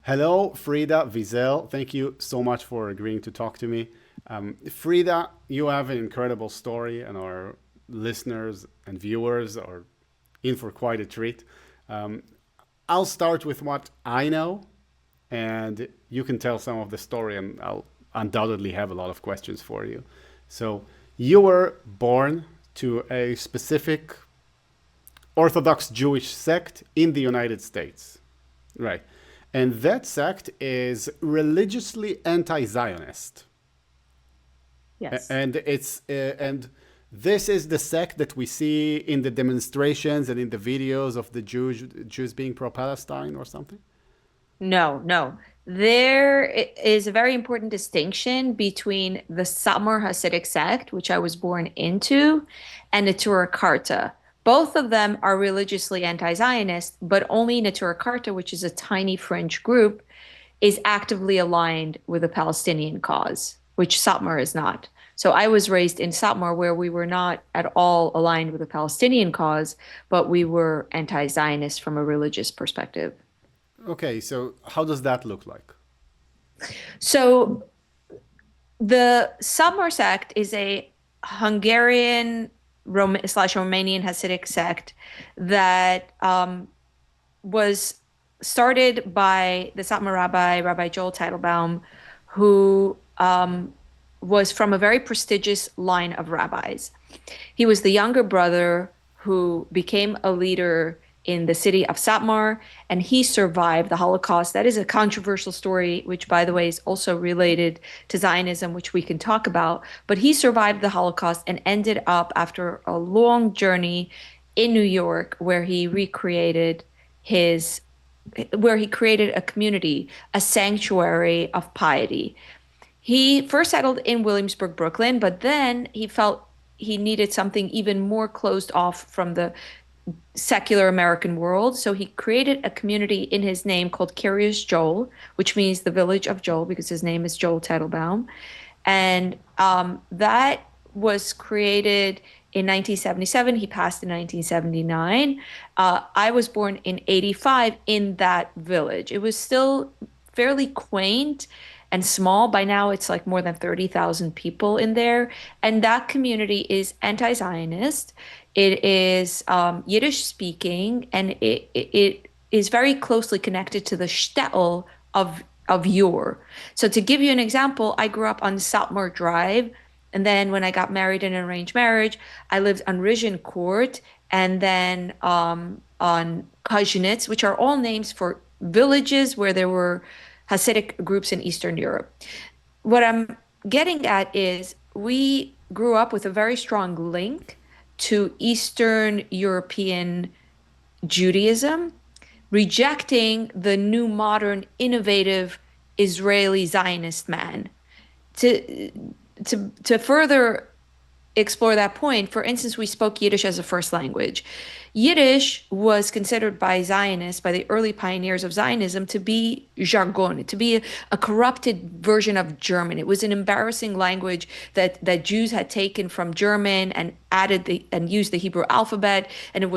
Hello, Frieda, Vizel. Thank you so much for agreeing to talk to me. Frieda, you have an incredible story, and our listeners and viewers are in for quite a treat. Um, I'll start with what I know, and you can tell some of the story, and I'll undoubtedly have a lot of questions for you. So, you were born to a specific Orthodox Jewish sect in the United States. Right. And that sect is religiously anti-Zionist. Yes. And this is the sect that we see in the demonstrations and in the videos of the Jews being pro-Palestine or something. No, no. There is a very important distinction between the Satmar Hasidic sect, which I was born into, and Neturah Karta. Both of them are religiously anti-Zionist, but only Neturah Karta, which is a tiny fringe group, is actively aligned with the Palestinian cause, which Satmar is not. So I was raised in Satmar, where we were not at all aligned with the Palestinian cause, but we were anti-Zionist from a religious perspective. Okay, so how does that look like? So the Satmar sect is a Hungarian slash Romanian Hasidic sect that was started by the Satmar rabbi, Rabbi Joel Teitelbaum, who was from a very prestigious line of rabbis. He was the younger brother who became a leader in the city of Satmar, and he survived the Holocaust. That is a controversial story, which, by the way, is also related to Zionism, which we can talk about. But he survived the Holocaust and ended up, after a long journey in New York, his where he created a community, a sanctuary of piety. He first settled in Williamsburg, Brooklyn, but then he felt he needed something even more closed off from the secular American world. So he created a community in his name called Kiryas Joel, which means the village of Joel, because his name is Joel Teitelbaum. And that was created in 1977. He passed in 1979. I was born in 85 in that village. It was still fairly quaint and small. By now, it's like more than 30,000 people in there. And that community is anti-Zionist. It is Yiddish speaking, and it is very closely connected to the shtetl of Ur. So to give you an example, I grew up on Saltmore Drive, and then when I got married in an arranged marriage, I lived on Rizhin Court, and then on Kazhnitz, which are all names for villages where there were Hasidic groups in Eastern Europe. What I'm getting at is we grew up with a very strong link to Eastern European Judaism, rejecting the new modern innovative Israeli Zionist man. To to further explore that point, for instance, we spoke Yiddish as a first language. Yiddish was considered by Zionists, by the early pioneers of Zionism, to be jargon, to be a corrupted version of German. It was an embarrassing language that Jews had taken from German and and used the Hebrew alphabet, and it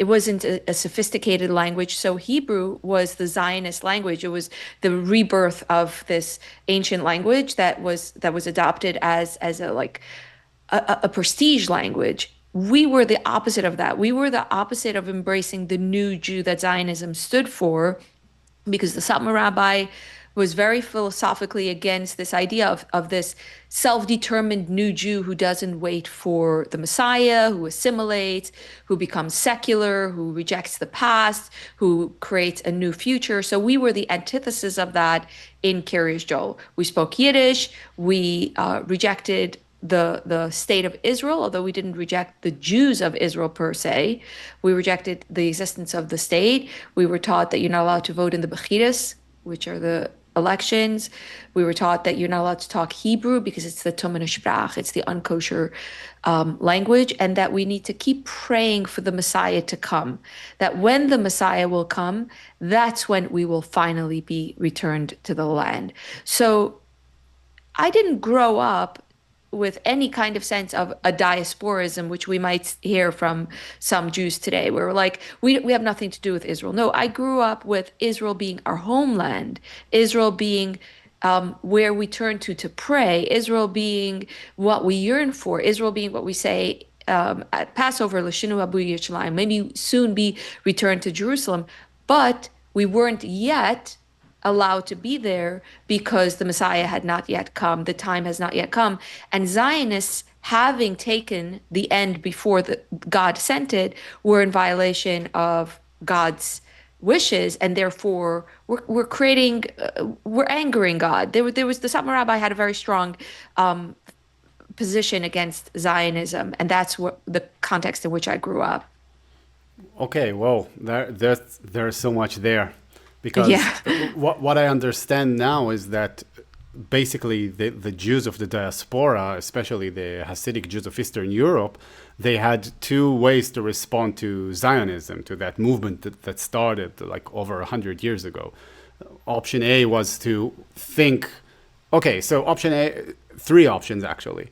wasn't a sophisticated language. So Hebrew was the Zionist language. It was the rebirth of this ancient language that was adopted as a like a prestige language. We were the opposite of that. We were the opposite of embracing the new Jew that Zionism stood for, because the Satmar rabbi was very philosophically against this idea of this self-determined new Jew who doesn't wait for the Messiah, who assimilates, who becomes secular, who rejects the past, who creates a new future. So we were the antithesis of that in Kiryas Joel. We spoke Yiddish. We rejected the state of Israel, although we didn't reject the Jews of Israel per se. We rejected the existence of the state. We were taught that you're not allowed to vote in the Bechiras, which are the elections. We were taught that you're not allowed to talk Hebrew because it's the Tumene Sprach, it's the unkosher language, and that we need to keep praying for the Messiah to come. That when the Messiah will come, that's when we will finally be returned to the land. So I didn't grow up with any kind of sense of a diasporism, which we might hear from some Jews today, where we're like, we have nothing to do with Israel. No, I grew up with Israel being our homeland, Israel being where we turn to pray, Israel being what we yearn for, Israel being what we say at Passover, L'shinu Abu Yerushalayim, maybe soon be returned to Jerusalem. But we weren't yet allowed to be there because the Messiah had not yet come, the time has not yet come. And Zionists, having taken the end before God sent it, were in violation of God's wishes, and therefore we're creating, we're angering God. There was the Satmar Rabbi had a very strong position against Zionism, and that's what the context in which I grew up. Okay, well, there's so much there, because Yeah. what I understand now is that basically the Jews of the diaspora, especially the Hasidic Jews of Eastern Europe, they had two ways to respond to Zionism, to that movement that started like over 100 years ago. Option A was to think, okay, so option A, three options actually.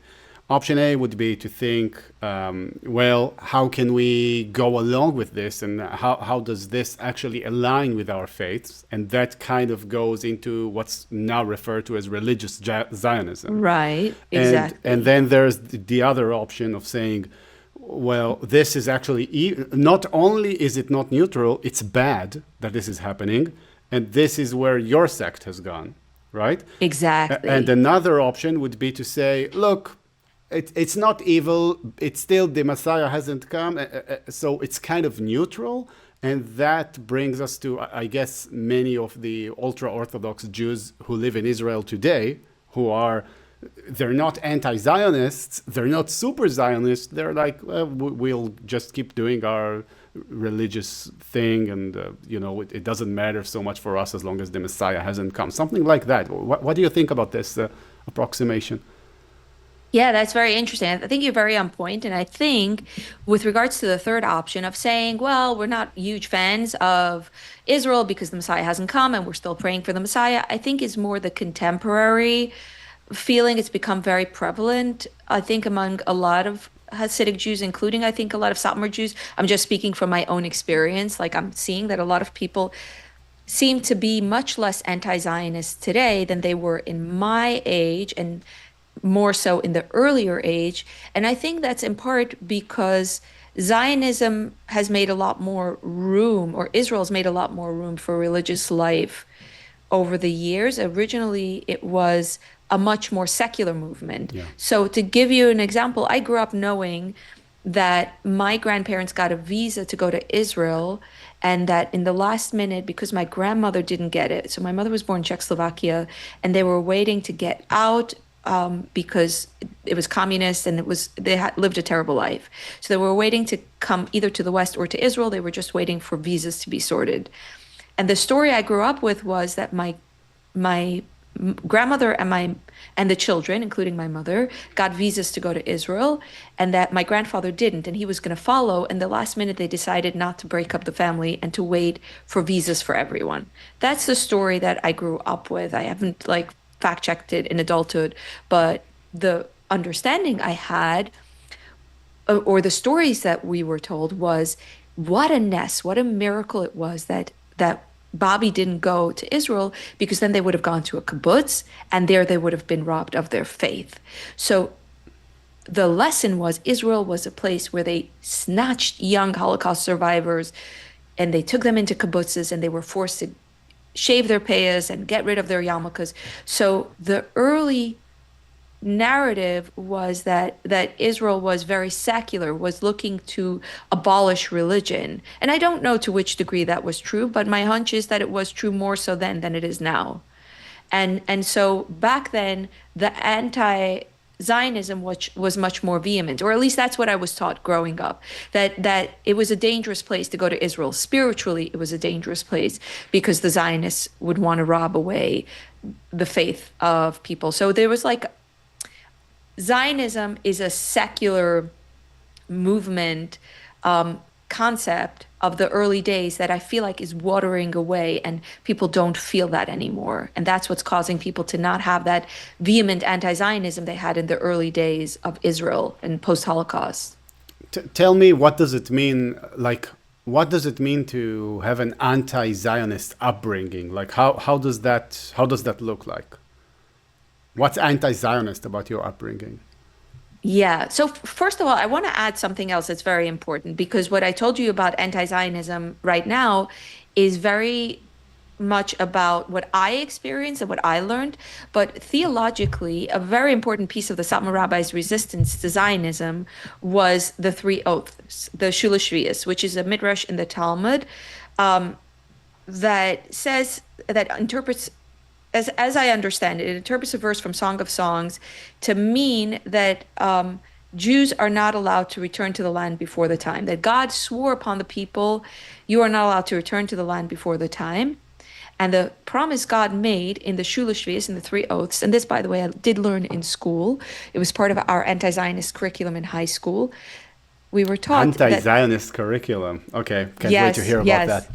Option A would be to think, well, how can we go along with this, and how does this actually align with our faiths? And that kind of goes into what's now referred to as religious Zionism. Right, And exactly. then there's the other option of saying, well, this is actually, not only is it not neutral, it's bad that this is happening, and this is where your sect has gone, right? And Exactly. another option would be to say, look, it's not evil. It's still the Messiah hasn't come, so it's kind of neutral, and that brings us to, I guess, many of the ultra-Orthodox Jews who live in Israel today, who are, they're not anti-Zionists, they're not super Zionists. They're like, well, we'll just keep doing our religious thing, and it doesn't matter so much for us as long as the Messiah hasn't come. Something like that. What do you think about this approximation? Yeah, that's very interesting. I think you're very on point. And I think with regards to the third option of saying, well, we're not huge fans of Israel because the Messiah hasn't come and we're still praying for the Messiah, I think is more the contemporary feeling. It's become very prevalent, I think, among a lot of Hasidic Jews, including, I think, a lot of Satmar Jews. I'm just speaking from my own experience. Like, I'm seeing that a lot of people seem to be much less anti-Zionist today than they were in my age, and more so in the earlier age. And I think that's in part because Zionism has made a lot more room, or Israel's made a lot more room for religious life over the years. Originally, it was a much more secular movement. Yeah. So, to give you an example, I grew up knowing that my grandparents got a visa to go to Israel, and that in the last minute, because my grandmother didn't get it, so my mother was born in Czechoslovakia, and they were waiting to get out because it was communist and they had lived a terrible life. So they were waiting to come either to the West or to Israel. They were just waiting for visas to be sorted. And the story I grew up with was that my grandmother and the children, including my mother, got visas to go to Israel, and that my grandfather didn't, and he was going to follow. And the last minute, they decided not to break up the family and to wait for visas for everyone. That's the story that I grew up with. I haven't like fact checked it in adulthood, but the understanding I had, or the stories that we were told, was what a ness, what a miracle it was that Bobby didn't go to Israel, because then they would have gone to a kibbutz and there they would have been robbed of their faith. So the lesson was Israel was a place where they snatched young Holocaust survivors and they took them into kibbutzes, and they were forced to shave their payas and get rid of their yarmulkes. So the early narrative was that Israel was very secular, was looking to abolish religion. And I don't know to which degree that was true, but my hunch is that it was true more so then than it is now. And so back then, the anti-Zionism was much more vehement, or at least that's what I was taught growing up, that it was a dangerous place to go to Israel. Spiritually, it was a dangerous place because the Zionists would want to rob away the faith of people. So there was like, Zionism is a secular movement, concept of the early days that I feel like is watering away, and people don't feel that anymore. And that's what's causing people to not have that vehement anti-Zionism they had in the early days of Israel and post-Holocaust. Tell me, what does it mean? Like, what does it mean to have an anti-Zionist upbringing? Like, how does that look like? What's anti-Zionist about your upbringing? Yeah. So first of all, I want to add something else that's very important, because what I told you about anti-Zionism right now is very much about what I experienced and what I learned. But theologically, a very important piece of the Satmar Rabbi's resistance to Zionism was the three oaths, the Shula Shvius, which is a midrash in the Talmud, um, that says, that interprets, as I understand it, it interprets a verse from Song of Songs to mean that Jews are not allowed to return to the land before the time. That God swore upon the people, you are not allowed to return to the land before the time. And the promise God made in the Shula Shvius, in the three oaths, and this, by the way, I did learn in school. It was part of our anti-Zionist curriculum in high school. We were taught that, Anti-Zionist curriculum. Okay, can't wait to yes, hear about yes, that.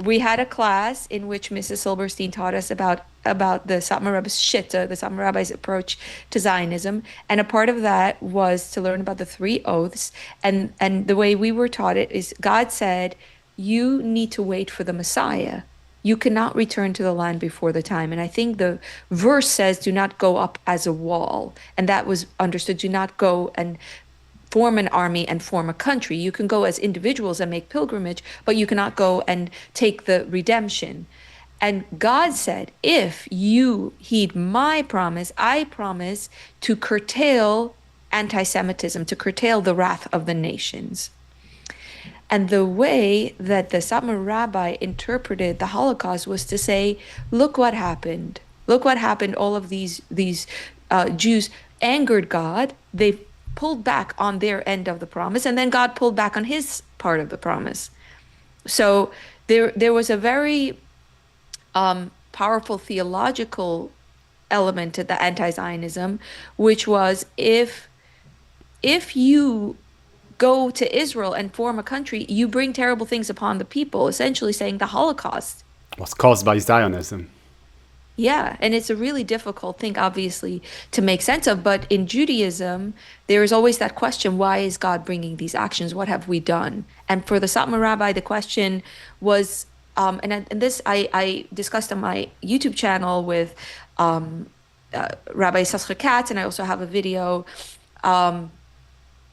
we had a class in which Mrs. Silberstein taught us about the Satmar Rebbe's Shitta, the Satmar Rabbi's approach to Zionism, and a part of that was to learn about the three oaths. And the way we were taught it is, God said, you need to wait for the Messiah. You cannot return to the land before the time. And I think the verse says, do not go up as a wall. And that was understood, do not go and form an army and form a country. You can go as individuals and make pilgrimage, but you cannot go and take the redemption. And God said, if you heed my promise, I promise to curtail anti Semitism, to curtail the wrath of the nations. And the way that the Satmar Rabbi interpreted the Holocaust was to say, look what happened. Look what happened. All of these Jews angered God. They pulled back on their end of the promise, and then God pulled back on his part of the promise. So there was a very powerful theological element to the anti-Zionism, which was, if you go to Israel and form a country, you bring terrible things upon the people, essentially saying the Holocaust. Was caused by Zionism. Yeah, and it's a really difficult thing, obviously, to make sense of. But in Judaism, there is always that question, why is God bringing these actions? What have we done? And for the Satmar Rabbi, the question was, and this I discussed on my YouTube channel with um, Rabbi Sascha Katz, and I also have a video um,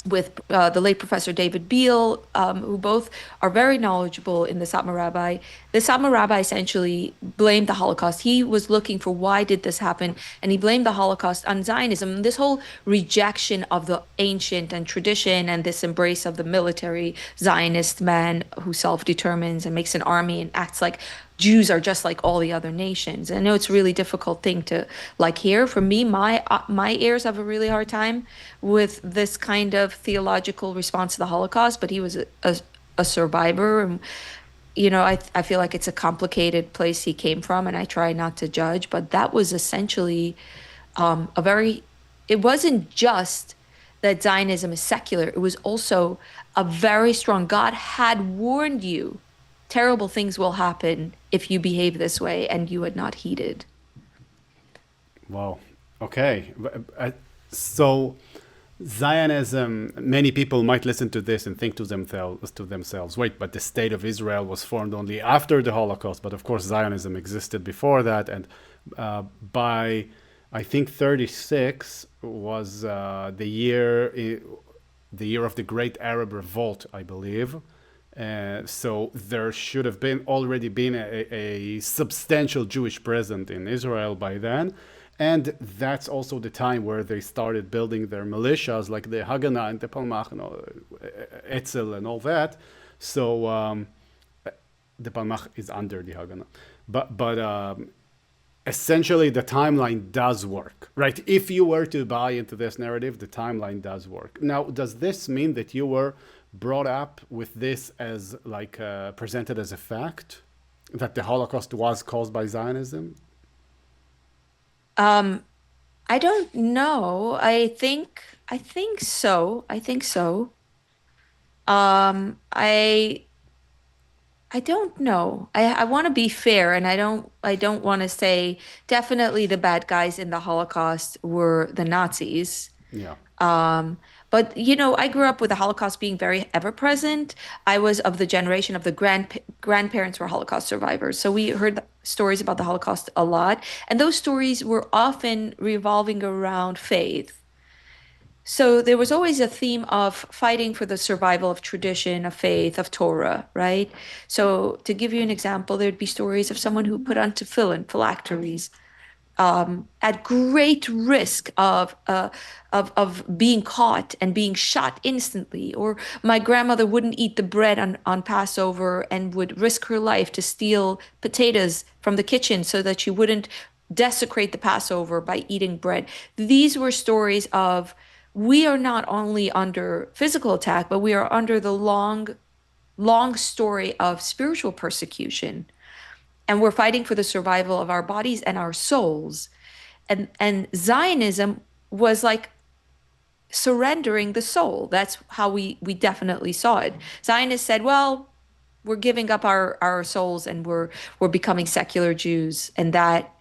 with the late Professor David Beale, who both are very knowledgeable in the Satmar Rabbi. The Satmar Rabbi essentially blamed the Holocaust. He was looking for, why did this happen? And he blamed the Holocaust on Zionism. This whole rejection of the ancient and tradition, and this embrace of the military Zionist man who self-determines and makes an army and acts like Jews are just like all the other nations. I know it's a really difficult thing to like hear. For me, my ears have a really hard time with this kind of theological response to the Holocaust. But he was a survivor, and I feel like it's a complicated place he came from, and I try not to judge. But that was essentially a very. It wasn't just that Zionism is secular. It was also a very strong. God had warned you terrible things will happen if you behave this way, and you had not heeded. Wow. Okay. So Zionism, many people might listen to this and think to themselves, wait, but the state of Israel was formed only after the Holocaust. But of course, Zionism existed before that. And by, I think, 36 was the year of the Great Arab Revolt, I believe. So there should have been already been a substantial Jewish presence in Israel by then. And that's also the time where they started building their militias, like the Haganah and the Palmach and Etzel and all that. So the Palmach is under the Haganah. But essentially, the timeline does work, right? If you were to buy into this narrative, the timeline does work. Now, does this mean that you were brought up with this as like presented as a fact, that the Holocaust was caused by Zionism? Um, I don't know. I think so. I think so. I don't know. I want to be fair, and I don't want to say definitely the bad guys in the Holocaust were the Nazis. Yeah. Um, but I grew up with the Holocaust being very ever present. I was of the generation of the grandparents were Holocaust survivors. So we heard stories about the Holocaust a lot, and those stories were often revolving around faith. So there was always a theme of fighting for the survival of tradition, of faith, of Torah, right? So to give you an example, there'd be stories of someone who put on tefillin, phylacteries, at great risk of being caught and being shot instantly. Or my grandmother wouldn't eat the bread on Passover and would risk her life to steal potatoes from the kitchen so that she wouldn't desecrate the Passover by eating bread. These were stories of we are not only under physical attack, but we are under the long story of spiritual persecution, and we're fighting for the survival of our bodies and our souls. And Zionism was like surrendering the soul. That's how we definitely saw it. Zionists said, well, we're giving up our souls and we're becoming secular Jews. And that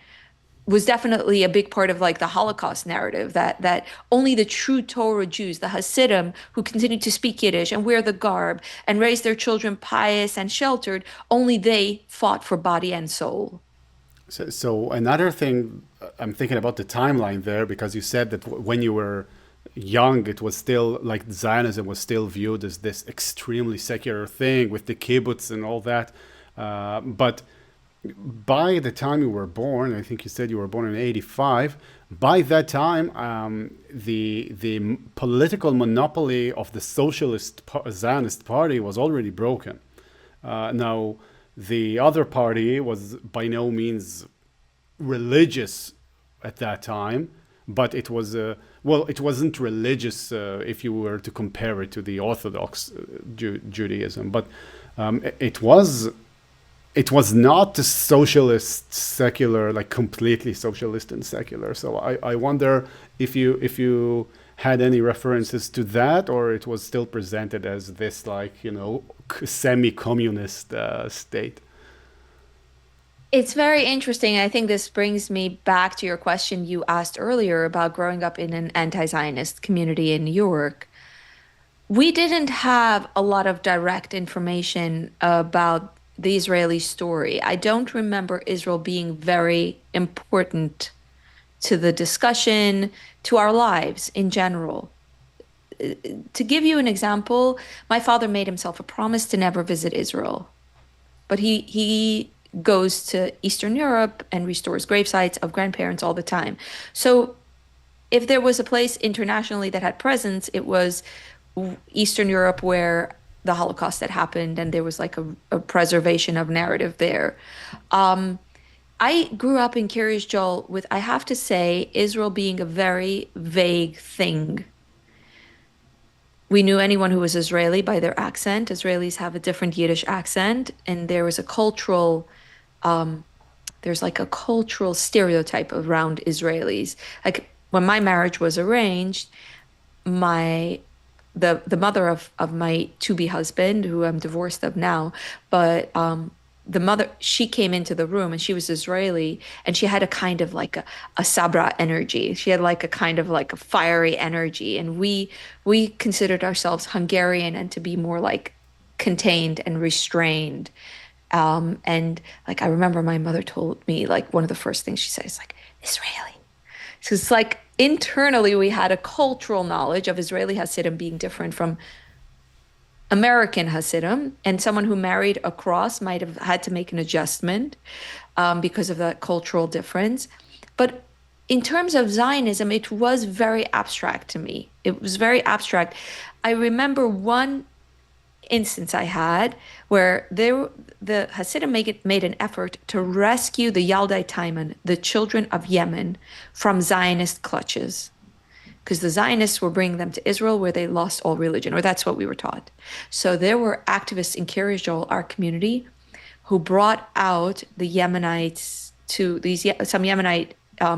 was definitely a big part of like the Holocaust narrative, that only the true Torah Jews, the Hasidim, who continued to speak Yiddish and wear the garb and raise their children pious and sheltered, only they fought for body and soul. So another thing, I'm thinking about the timeline there because you said that when you were young, it was still like Zionism was still viewed as this extremely secular thing with the kibbutz and all that. But by the time you were born, I think you said you were born in '85. By that time, the political monopoly of the Zionist party was already broken. Now, the other party was by no means religious at that time, but it was well, it wasn't religious if you were to compare it to the Orthodox Judaism, but it was not a socialist secular, like completely socialist and secular. So I wonder if you had any references to that, or it was still presented as this like semi-communist state. It's very interesting. I think this brings me back to your question you asked earlier about growing up in an anti-Zionist community in New York. We didn't have a lot of direct information about the Israeli story. I don't remember Israel being very important to the discussion, to our lives in general. To give you an example, my father made himself a promise to never visit Israel, but he goes to Eastern Europe and restores gravesites of grandparents all the time. So if there was a place internationally that had presence, it was Eastern Europe where the Holocaust had happened, and there was like a preservation of narrative there. Um, I grew up in Kiryas Joel with, I have to say, Israel being a very vague thing. We knew anyone who was Israeli by their accent. Israelis have a different Yiddish accent, and um, there's like a cultural stereotype around Israelis. Like when my marriage was arranged, my the mother of my to-be husband, who I'm divorced of now, but the mother, she came into the room and she was Israeli, and she had a kind of like a Sabra energy. She had like a kind of like a fiery energy, and we considered ourselves Hungarian and to be more like contained and restrained. And like I remember my mother told me like one of the first things she said is like Israeli. So it's like internally we had a cultural knowledge of Israeli Hasidim being different from American Hasidim, and someone who married across might have had to make an adjustment because of that cultural difference. But in terms of Zionism, it was very abstract to me. It was very abstract. I remember one instance I had where the Hasidim made an effort to rescue the Yaldai Taiman, the children of Yemen, from Zionist clutches, because the Zionists were bringing them to Israel where they lost all religion, or that's what we were taught. So there were activists in Kiryas Joel, our community, who brought out the Yemenites to some Yemenite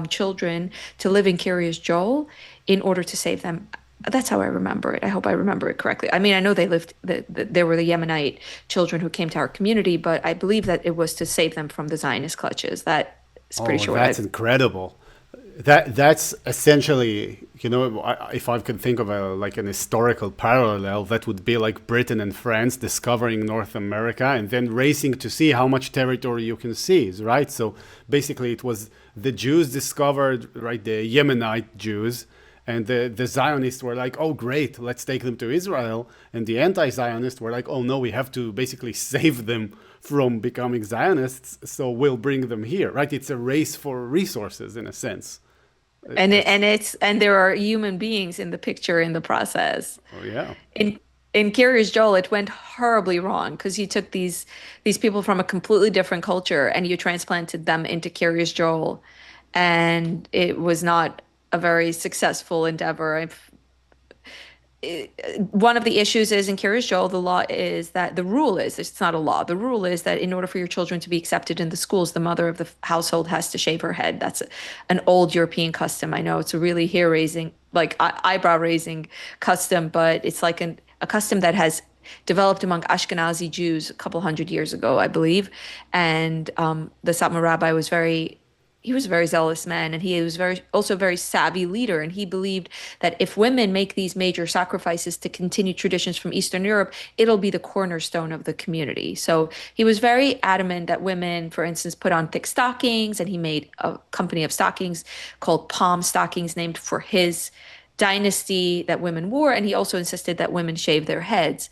children to live in Kiryas Joel in order to save them. That's how I remember it. I hope I remember it correctly. I mean, I know they lived, there were the Yemenite children who came to our community, but I believe that it was to save them from the Zionist clutches. That is pretty Oh, sure what that's I. incredible. That's essentially, if I could think of a like an historical parallel, that would be like Britain and France discovering North America and then racing to see how much territory you can seize, right? So basically, it was the Jews discovered, right, the Yemenite Jews, and the Zionists were like, oh, great, let's take them to Israel. And the anti-Zionists were like, oh, no, we have to basically save them from becoming Zionists, so we'll bring them here, right? It's a race for resources in a sense. It's, And there are human beings in the picture in the process. oh, yeah. In in Curious Joel, it went horribly wrong because you took these people from a completely different culture and you transplanted them into Curious Joel, and it was not a very successful endeavor. One of the issues is in Curious Joel, the law is that the rule is it's not a law. The rule is that in order for your children to be accepted in the schools, the mother of the household has to shave her head. That's an old European custom. I know it's a really hair raising, like eyebrow raising custom, but it's like a custom that has developed among Ashkenazi Jews a couple hundred years ago, I believe. And the Satmar Rabbi was he was a very zealous man, and he was also a very savvy leader, and he believed that if women make these major sacrifices to continue traditions from Eastern Europe, it'll be the cornerstone of the community. So he was very adamant that women, for instance, put on thick stockings, and he made a company of stockings called palm stockings named for his dynasty that women wore, and he also insisted that women shave their heads,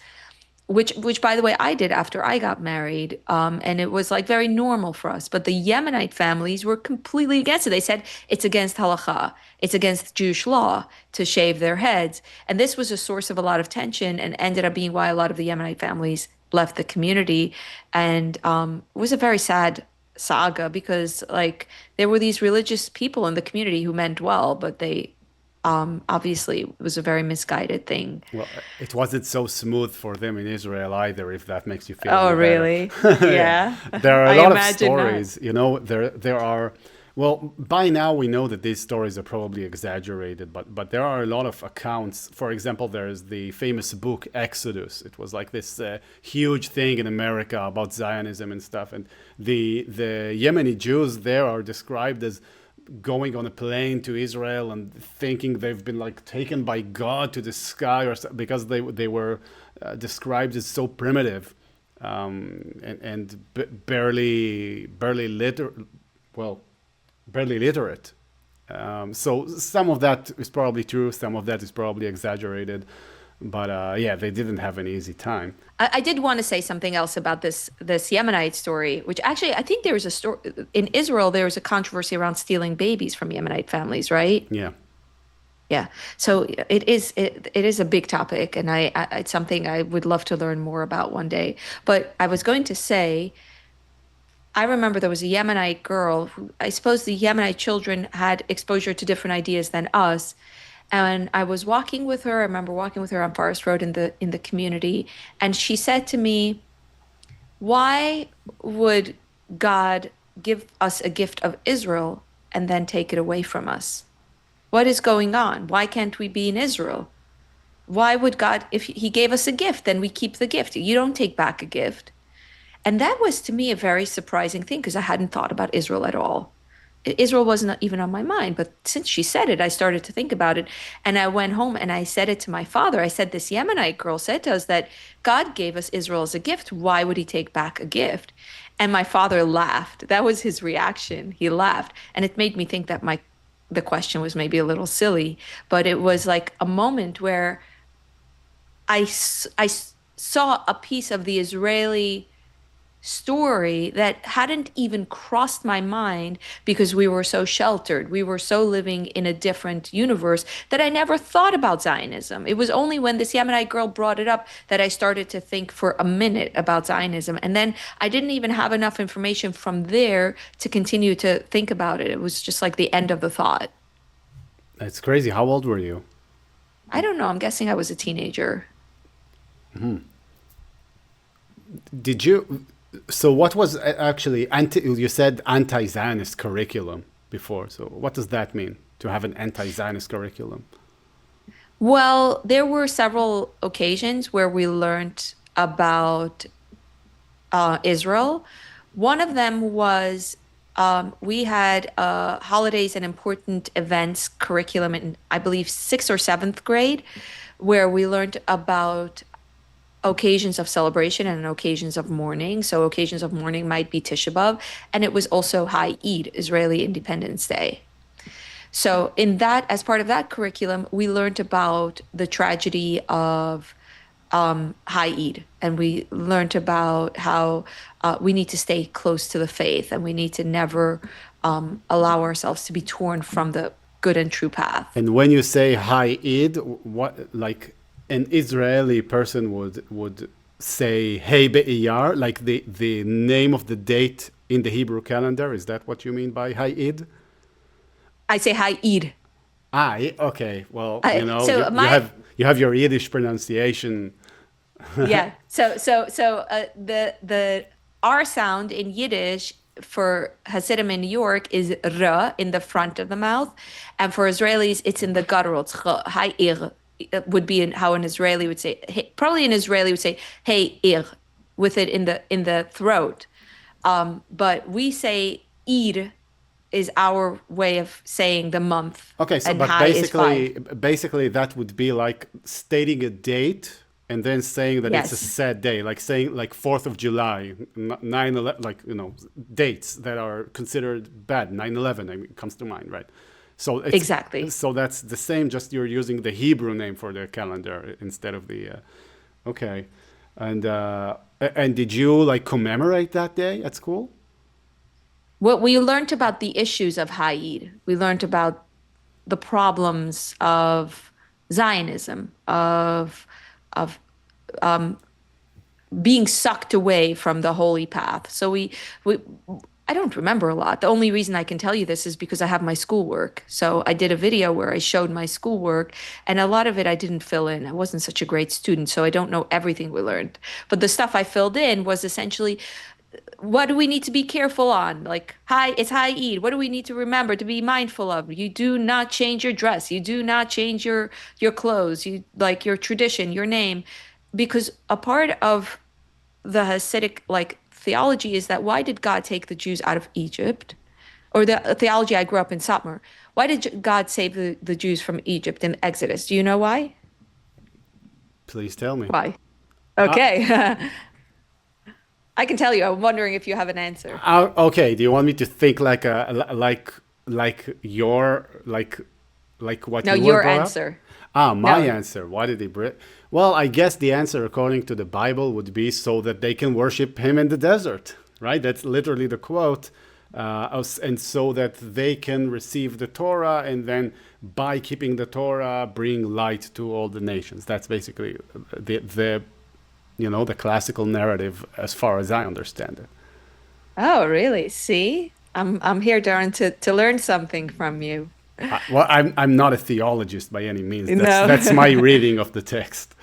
which by the way I did after I got married, and it was like very normal for us. But the Yemenite families were completely against it. They said it's against halakha, it's against Jewish law to shave their heads, and this was a source of a lot of tension and ended up being why a lot of the Yemenite families left the community. And it was a very sad saga because like there were these religious people in the community who meant well, but they obviously it was a very misguided thing. Well, it wasn't so smooth for them in Israel either, if that makes you feel Oh, any better. really? Yeah, Yeah. there are a I lot of imagine not. stories. There are. Well, by now we know that these stories are probably exaggerated, but there are a lot of accounts. For example, there's the famous book Exodus. It was like this huge thing in America about Zionism and stuff. And the Yemeni Jews there are described as going on a plane to Israel and thinking they've been like taken by God to the sky or so, because they were described as so primitive, and barely well barely literate. So some of that is probably true, some of that is probably exaggerated, but yeah, they didn't have an easy time. I did want to say something else about this Yemenite story, which actually I think there was a story in Israel. There was a controversy around stealing babies from Yemenite families, right? Yeah. Yeah. So it is a big topic, and it's something I would love to learn more about one day. But I was going to say, I remember there was a Yemenite girl who I suppose the Yemenite children had exposure to different ideas than us. And I was walking with her. I remember walking with her on Forest Road in the community, and she said to me, "Why would God give us a gift of Israel and then take it away from us? What is going on? Why can't we be in Israel? Why would God, if He gave us a gift, then we keep the gift? You don't take back a gift." And that was to me a very surprising thing because I hadn't thought about Israel at all. Israel wasn't even on my mind, but since she said it, I started to think about it. And I went home and I said it to my father. I said, this Yemenite girl said to us that God gave us Israel as a gift. Why would he take back a gift? And my father laughed. That was his reaction. He laughed. And it made me think that the question was maybe a little silly, but it was like a moment where I saw a piece of the Israeli story that hadn't even crossed my mind because we were so sheltered. We were so living in a different universe that I never thought about Zionism. It was only when this Yemenite girl brought it up that I started to think for a minute about Zionism. And then I didn't even have enough information from there to continue to think about it. It was just like the end of the thought. It's crazy. How old were you? I don't know. I'm guessing I was a teenager. Did you? So what was actually you said anti-Zionist curriculum before. So what does that mean to have an anti-Zionist curriculum? Well, there were several occasions where we learned about Israel. One of them was we had holidays and important events curriculum in, I believe, sixth or seventh grade, where we learned about occasions of celebration and occasions of mourning. So occasions of mourning might be Tisha B'Av, and it was also High Eid, Israeli Independence Day. So in that, as part of that curriculum, we learned about the tragedy of High Eid, and we learned about how we need to stay close to the faith, and we need to never allow ourselves to be torn from the good and true path. And when you say High Eid, what like an Israeli person would say Hey Be'iyar, like the name of the date in the Hebrew calendar? Is that what you mean by High Eid? I say High Eid. Okay. Well, So you have your Yiddish pronunciation. yeah. So the R sound in Yiddish for Hasidim in New York is R in the front of the mouth, and for Israelis it's in the guttural. Hay ir would be how an Israeli would say. Probably an Israeli would say hey ir with it in the throat. But we say Eid is our way of saying the month, Okay, so and but High is five. basically that would be like stating a date and then saying that it's a Yes, sad day, like saying like 4th of July, 9/11, like dates that are considered bad. 9/11 I mean, comes to mind, right? So exactly. that's the same. Just you're using the Hebrew name for the calendar instead of the. Okay, and did you like commemorate that day at school? What we learned about the issues of Haid, we learned about the problems of Zionism, of being sucked away from the holy path. So we I don't remember a lot. The only reason I can tell you this is because I have my schoolwork. So I did a video where I showed my schoolwork, and a lot of it I didn't fill in. I wasn't such a great student, so I don't know everything we learned. But the stuff I filled in was essentially what do we need to be careful on? Like, it's High Eid. What do we need to remember to be mindful of? You do not change your dress. You do not change your clothes. You like your tradition, your name, because a part of the Hasidic like theology is that why did God take the Jews out of Egypt? Or the theology I grew up in Satmar. Why did God save the Jews from Egypt in Exodus? Do you know why? Please tell me. Why? Uh, Okay. I can tell you. I'm wondering if you have an answer. okay. Do you want me to think like like your like what No, you were your brought up? answer. My No. answer. Why did he bring? Well, I guess the answer according to the Bible would be so that they can worship him in the desert, right? That's literally the quote. And so that they can receive the Torah and then by keeping the Torah bring light to all the nations. That's basically the the classical narrative as far as I understand it. Oh, really? See? I'm here, Darren, to learn something from you. Well, I'm not a theologist by any means. That's No. my reading of the text.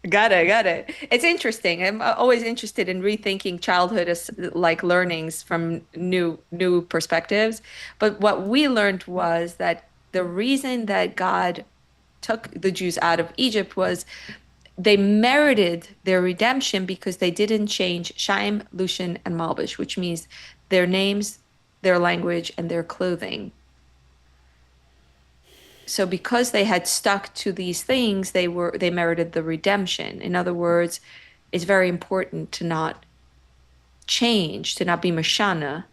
Got it, got it. It's interesting. I'm always interested in rethinking childhood as like learnings from new perspectives. But what we learned was that the reason that God took the Jews out of Egypt was they merited their redemption because they didn't change Shaim, Lushan, and Malbish, which means their names, their language, and their clothing. So because they had stuck to these things, they merited the redemption. In other words, it's very important to not change, to not be mashana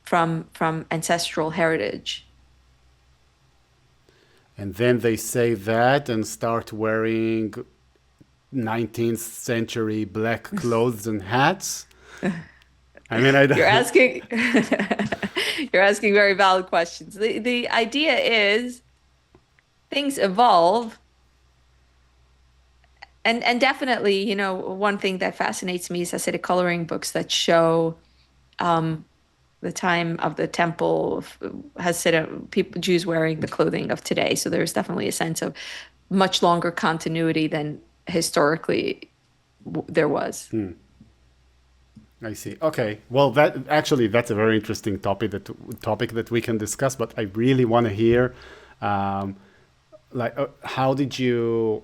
from ancestral heritage. And then they say that and start wearing 19th century black clothes and hats. I mean, I You're don't. asking you're asking very valid questions. The idea is things evolve, and definitely, one thing that fascinates me is Hasidic coloring books that show the time of the temple of Hasidic people, Jews wearing the clothing of today. So there's definitely a sense of much longer continuity than historically there was. I see. Okay. Well, that's a very interesting topic that we can discuss. But I really want to hear um, like how did you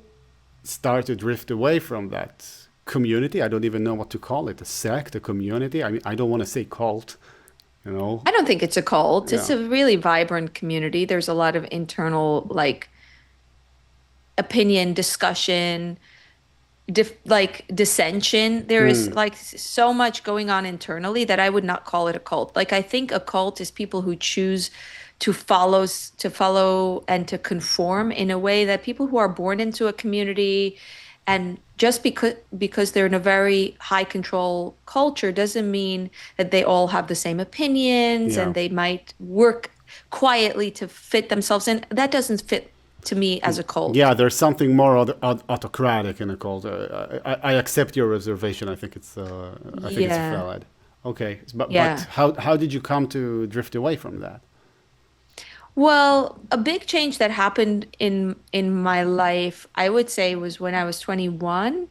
start to drift away from that community? I don't even know what to call it, a sect, a community. I mean, I don't want to say cult, you know. I don't think it's a cult. It's Yeah. a really vibrant community. There's a lot of internal, like, opinion discussion, like dissension. There is Mm, like so much going on internally that I would not call it a cult. Like I think a cult is people who choose to follow and to conform in a way that people who are born into a community and just because they're in a very high control culture doesn't mean that they all have the same opinions yeah. and they might work quietly to fit themselves in. That doesn't fit to me as a cult. Yeah, there's something more autocratic in a cult. I accept your reservation. I think it's Yeah. valid. Okay, but Yeah. how did you come to drift away from that? Well, a big change that happened in my life, I would say, was when I was 21,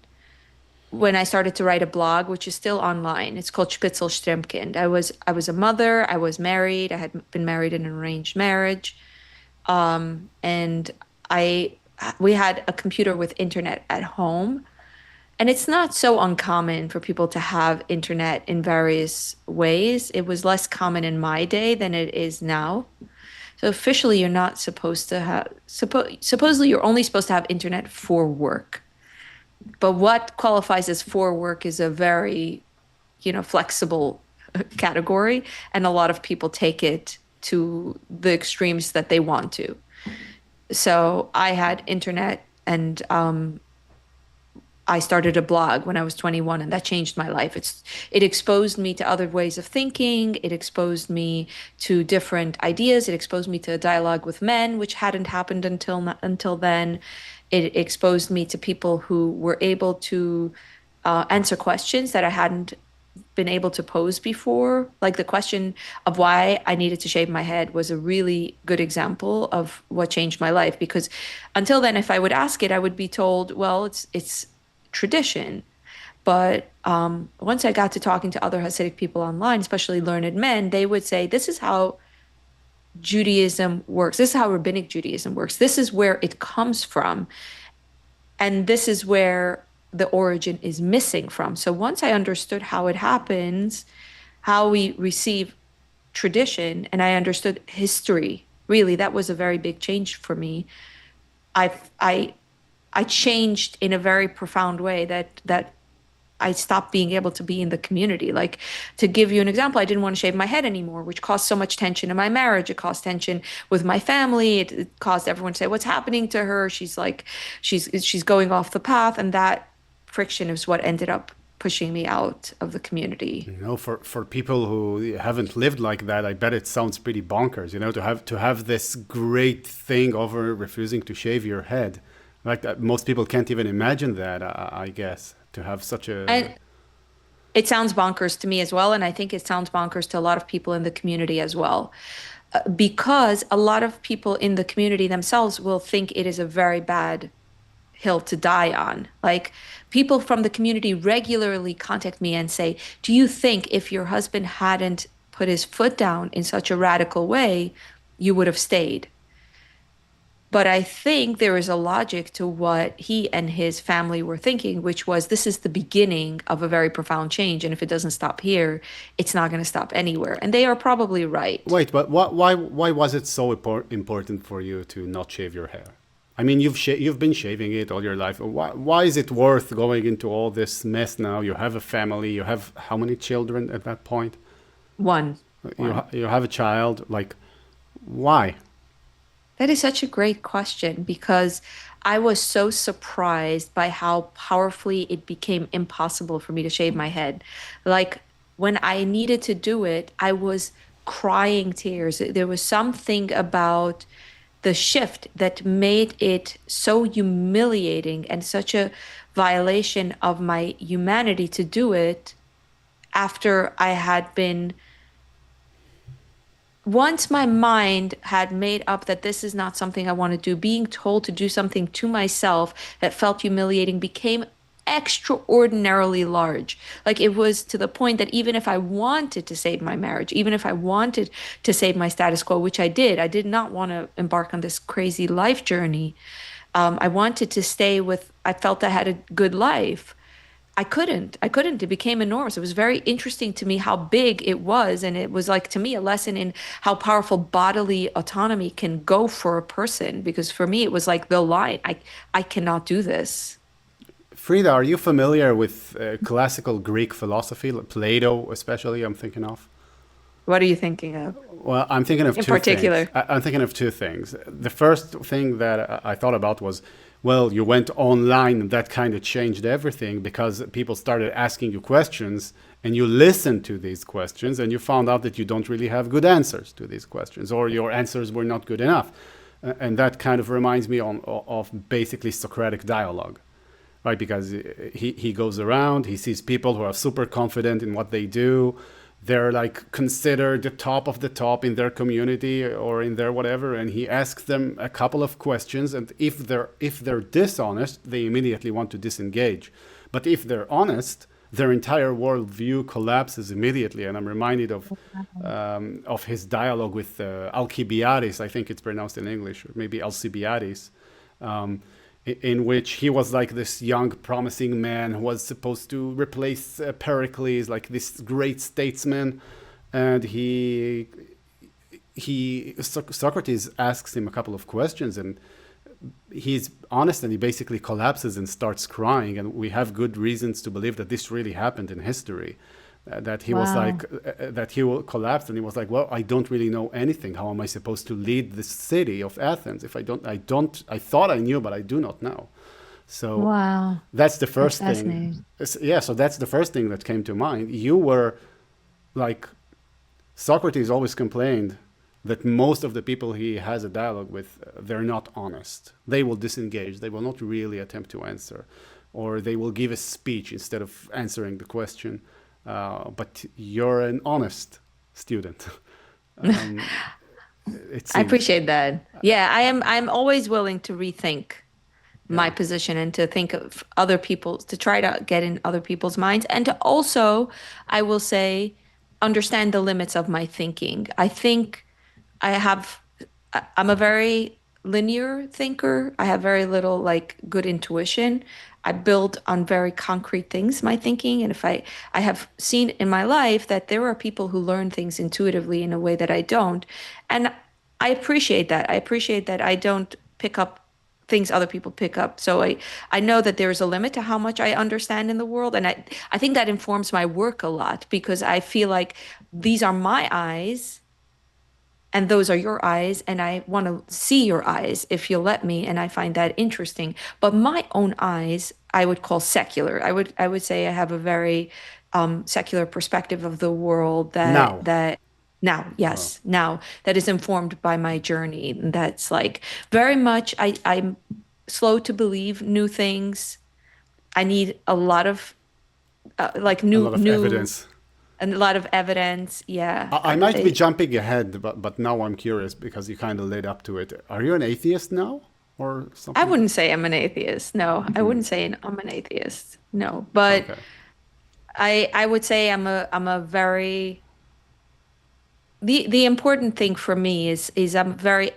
when I started to write a blog, which is still online. It's called Spitzel Stremkind. I was a mother, I was married, I had been married in an arranged marriage, and I we had a computer with internet at home. And it's not so uncommon for people to have internet in various ways. It was less common in my day than it is now. So officially, you're not supposed to have, supposedly, you're only supposed to have internet for work. But what qualifies as for work is a very, flexible category. And a lot of people take it to the extremes that they want to. So I had internet and I started a blog when I was 21, and that changed my life. It exposed me to other ways of thinking. It exposed me to different ideas. It exposed me to a dialogue with men, which hadn't happened until then. It exposed me to people who were able to answer questions that I hadn't been able to pose before. Like the question of why I needed to shave my head was a really good example of what changed my life. Because until then, if I would ask it, I would be told, well, it's tradition. But once I got to talking to other Hasidic people online, especially learned men, they would say, this is how Judaism works. This is how rabbinic Judaism works. This is where it comes from. And this is where the origin is missing from. So once I understood how it happens, how we receive tradition, and I understood history, really, that was a very big change for me. I I I changed in a very profound way that I stopped being able to be in the community. Like, to give you an example, I didn't want to shave my head anymore, which caused so much tension in my marriage. It caused tension with my family. It caused everyone to say, "What's happening to her? She's like, she's going off the path." And that friction is what ended up pushing me out of the community. You know, for people who haven't lived like that, I bet it sounds pretty bonkers. You know, to have this great thing over refusing to shave your head, like that. Most people can't even imagine that. I guess to have such a. And it sounds bonkers to me as well. And I think it sounds bonkers to a lot of people in the community as well. Because a lot of people in the community themselves will think it is a very bad hill to die on. Like, people from the community regularly contact me and say, "Do you think if your husband hadn't put his foot down in such a radical way, you would have stayed?" But I think there is a logic to what he and his family were thinking, which was, this is the beginning of a very profound change. And if it doesn't stop here, it's not going to stop anywhere. And they are probably right. Wait, but why was it so important for you to not shave your hair? I mean, you've been shaving it all your life. Why is it worth going into all this mess now? You have a family. You have how many children at that point? One, one. You have a child. Like, why? That is such a great question because I was so surprised by how powerfully it became impossible for me to shave my head. Like, when I needed to do it, I was crying tears. There was something about the shift that made it so humiliating and such a violation of my humanity to do it after I had been once my mind had made up that this is not something I want to do, being told to do something to myself that felt humiliating became extraordinarily large. Like it was to the point that even if I wanted to save my marriage, even if I wanted to save my status quo, which I did not want to embark on this crazy life journey. I wanted to stay with, I felt I had a good life. I couldn't. I couldn't. It became enormous. It was very interesting to me how big it was. And it was like, to me, a lesson in how powerful bodily autonomy can go for a person. Because for me, it was like the line, I cannot do this. Frida, are you familiar with classical Greek philosophy, like Plato especially, I'm thinking of? What are you thinking of Well, I'm thinking of in two things. particular? I'm thinking of two things. The first thing that I thought about was, well, you went online and that kind of changed everything because people started asking you questions and you listened to these questions and you found out that you don't really have good answers to these questions or your answers were not good enough. And that kind of reminds me of basically Socratic dialogue, right? Because he goes around, he sees people who are super confident in what they do. They're like considered the top of the top in their community or in their whatever, and he asks them a couple of questions. And if they're dishonest, they immediately want to disengage. But if they're honest, their entire worldview collapses immediately. And I'm reminded of his dialogue with Alcibiades, I think it's pronounced in English, or maybe Alcibiades, um, in which he was like this young, promising man who was supposed to replace Pericles, like this great statesman, and Socrates asks him a couple of questions, and he's honest, and he basically collapses and starts crying, and we have good reasons to believe that this really happened in history. That he was like Wow. that he will collapse and he was like, well, I don't really know anything. How am I supposed to lead the city of Athens if I thought I knew, but I do not know. So Wow. that's the That's first thing. fascinating. Yeah, so that's the first thing that came to mind. You were like, Socrates always complained that most of the people he has a dialogue with, they're not honest. They will disengage. They will not really attempt to answer, or they will give a speech instead of answering the question. But you're an honest student. um, it I seems. appreciate that. Yeah, I'm always willing to rethink my Yeah. position and to think of other people's, to try to get in other people's minds, and to also, I will say, understand the limits of my thinking. I think I have, I'm a very linear thinker. I have very little like good intuition. I build on very concrete things, my thinking. And if I have seen in my life that there are people who learn things intuitively in a way that I don't. And I appreciate that. I appreciate that I don't pick up things other people pick up. So I know that there is a limit to how much I understand in the world. And I think that informs my work a lot because I feel like these are my eyes and those are your eyes, and I want to see your eyes if you'll let me, and I find that interesting. But my own eyes I would call secular. I would say I have a very secular perspective of the world Now. that now, Oh, yes, now that is informed by my journey. That's like very much I'm slow to believe new things. I need a lot of like a lot of new evidence. and a lot of evidence. Yeah. I might be jumping ahead, but now I'm curious because you kind of led up to it. Are you an atheist now, or I something? wouldn't say I'm an atheist. No, I wouldn't say I'm an atheist. No, but Okay. I would say I'm a very the important thing for me is I'm very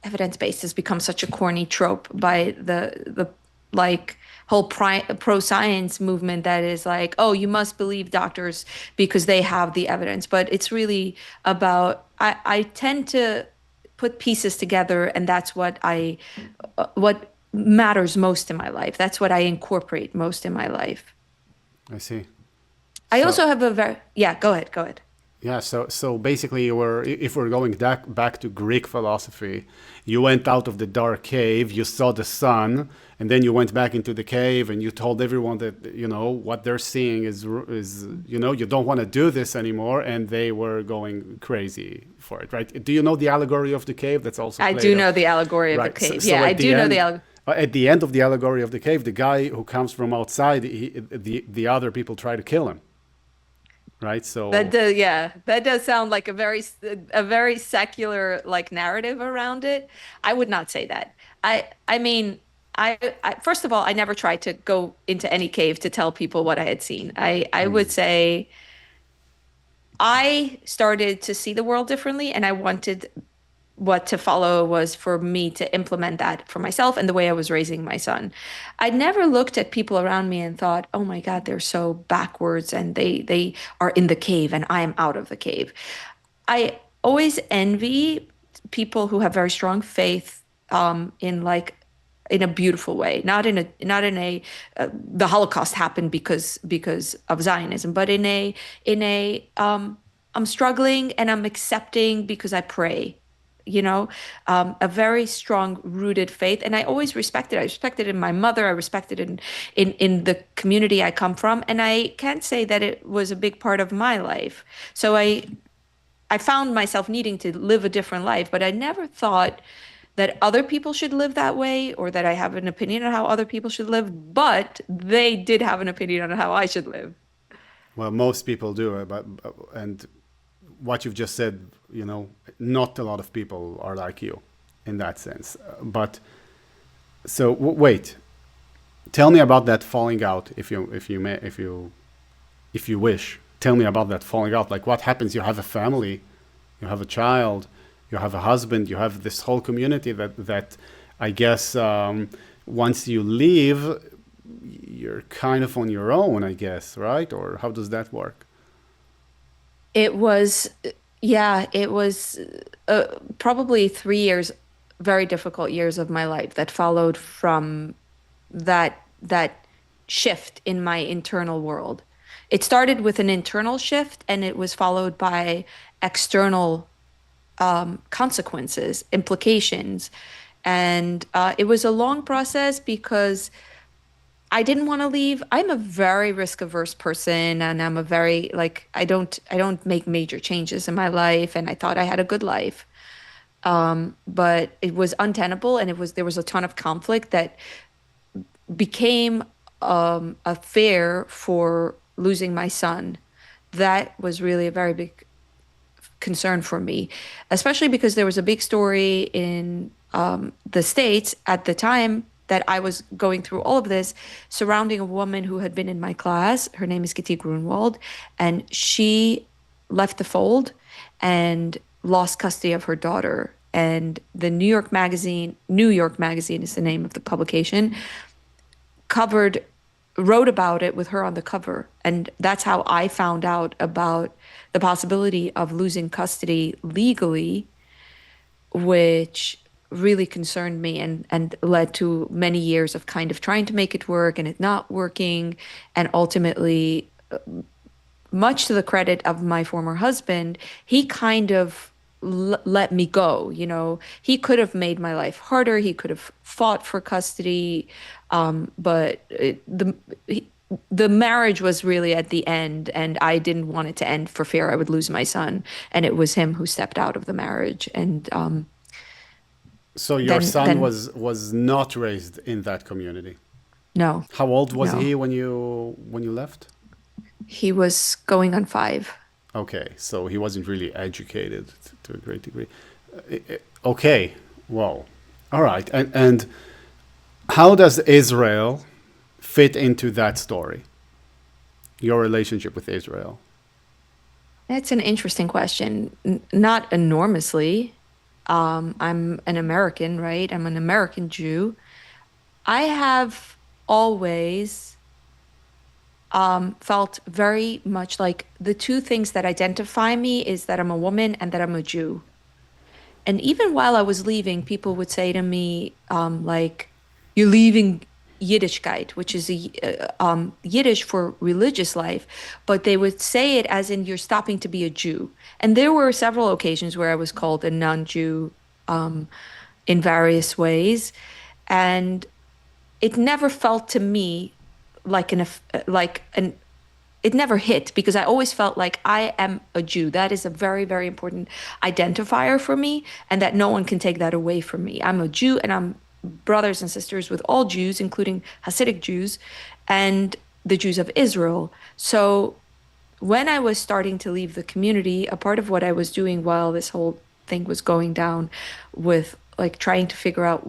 evidence-based has become such a corny trope by the like whole pro science movement that is like, oh, you must believe doctors because they have the evidence. But it's really about I tend to put pieces together, and that's what matters most in my life. That's what I incorporate most in my life. I see. I So also have a very, yeah, go ahead, go ahead. yeah, so basically, if we're going back to Greek philosophy, you went out of the dark cave, you saw the sun, and then you went back into the cave, and you told everyone that what they're seeing is you don't want to do this anymore, and they were going crazy for it, right? Do you know the allegory of the cave? That's also I do Plato, know the allegory of the right? So, cave. so Yeah, I at the do know the end. allegory. At the end of the allegory of the cave, the guy who comes from outside, the other people try to kill him, right? That So does, yeah, that does sound like a very secular like narrative around it. I would not say that. I mean, first of all, I never tried to go into any cave to tell people what I had seen. I would Mm. say I started to see the world differently, and I wanted what to follow was for me to implement that for myself and the way I was raising my son. I never looked at people around me and thought, "Oh my God, they're so backwards and they are in the cave and I am out of the cave." I always envy people who have very strong faith in like in a beautiful way, not in a the Holocaust happened because of Zionism, but in a I'm struggling and I'm accepting because I pray, a very strong rooted faith. And I always respected it. I respected it in my mother. I respected it in the community I come from. And I can't say that it was a big part of my life. So I found myself needing to live a different life, but I never thought that other people should live that way or that I have an opinion on how other people should live, but they did have an opinion on how I should live. Well, most people do, and what you've just said, not a lot of people are like you in that sense. But so wait, tell me about that falling out, if you wish. Tell me about that falling out. Like, what happens? You have a family, you have a child, you have a husband, you have this whole community that I guess once you leave, you're kind of on your own, I guess, right? Or how does that work? It was, yeah, it was probably 3 years, very difficult years of my life that followed from that shift in my internal world. It started with an internal shift, and it was followed by external consequences, implications, and it was a long process because I didn't want to leave. I'm a very risk averse person and I'm a very like I don't make major changes in my life and I thought I had a good life. But it was untenable and there was a ton of conflict that became a fear for losing my son. That was really a very big concern for me, especially because there was a big story in the States at the time that I was going through all of this surrounding a woman who had been in my class. Her name is Kitty Grunwald, and she left the fold and lost custody of her daughter. And the New York Magazine is the name of the publication, covered, wrote about it with her on the cover. And that's how I found out about the possibility of losing custody legally, which really concerned me and led to many years of kind of trying to make it work and it not working. And ultimately, much to the credit of my former husband, he kind of let me go. He could have made my life harder. He could have fought for custody. But the marriage was really at the end, and I didn't want it to end for fear I would lose my son. And it was him who stepped out of the marriage. And So your son then was not raised in that community. no, How old was no, he when you left? he was going on 5. Okay, so he wasn't really educated to a great degree. Okay, well, all right. And how does Israel fit into that story? Your relationship with Israel? That's an interesting question. Not enormously. I'm an American, right? I'm an American Jew. I have always felt very much like the two things that identify me is that I'm a woman and that I'm a Jew. And even while I was leaving, people would say to me, like, you're leaving Yiddishkeit, which is Yiddish for religious life, but they would say it as in you're stopping to be a Jew. And there were several occasions where I was called a non-Jew in various ways, and it never felt to me like an it never hit because I always felt like I am a Jew. That is a very, very important identifier for me, and that no one can take that away from me. I'm a Jew, and I'm brothers and sisters with all Jews, including Hasidic Jews and the Jews of Israel. So when I was starting to leave the community, a part of what I was doing while this whole thing was going down with like trying to figure out